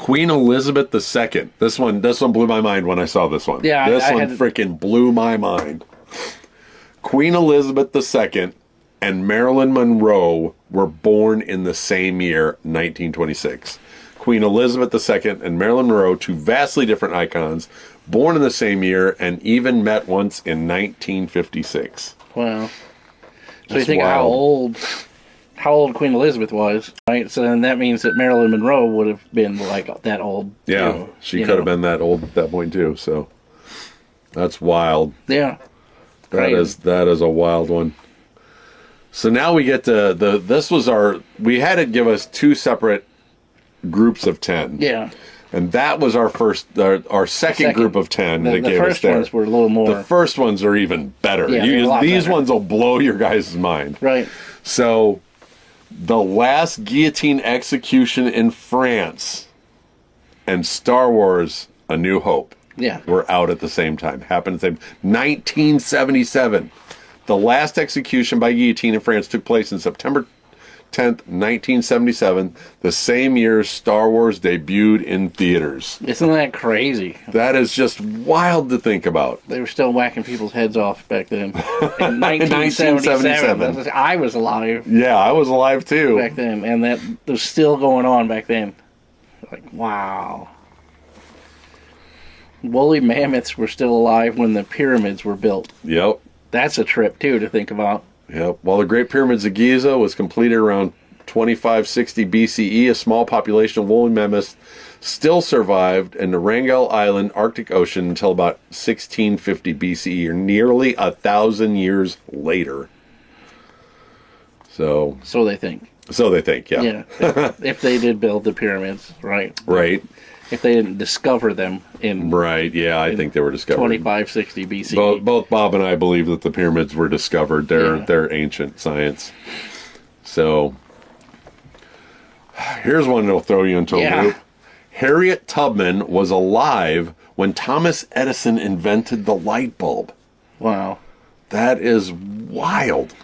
Queen Elizabeth II. This one blew my mind when I saw this one. Yeah, this one freaking blew my mind. Queen Elizabeth II and Marilyn Monroe were born in the same year, 1926. Queen Elizabeth II and Marilyn Monroe, two vastly different icons, born in the same year and even met once in 1956. Wow. So you think wild. how old Queen Elizabeth was, right? So then that means that Marilyn Monroe would have been like that old. Yeah, she could have been that old at that point too. So that's wild. Yeah. That is a wild one. So now we get to we had it give us two separate groups of 10. Yeah. And that was our second group of 10 that gave us there. The first ones were a little more. The first ones are even better. Yeah, these better. ones will blow your guys' mind. Right. So, the last guillotine execution in France and Star Wars: A New Hope were out at the same time. Happened at the same 1977. The last execution by guillotine in France took place in September 10th, 1977, the same year Star Wars debuted in theaters. Isn't that crazy? That is just wild to think about. They were still whacking people's heads off back then. In 1977. I was alive. Yeah, I was alive too. Back then, and that was still going on back then. Like, wow. Woolly mammoths were still alive when the pyramids were built. Yep. That's a trip, too, to think about. Yep. While the Great Pyramids of Giza was completed around 2560 BCE, a small population of woolly mammoths still survived in the Wrangel Island, Arctic Ocean until about 1650 BCE, or nearly 1,000 years later. So they think. So they think, yeah. Yeah. If they did build the pyramids, right? Right. If they didn't discover them in... Right, yeah, I think they were discovered. 2560 BCE. Both Bob and I believe that the pyramids were discovered. They're ancient science. So, here's one that'll throw you into a loop. Harriet Tubman was alive when Thomas Edison invented the light bulb. Wow. That is wild.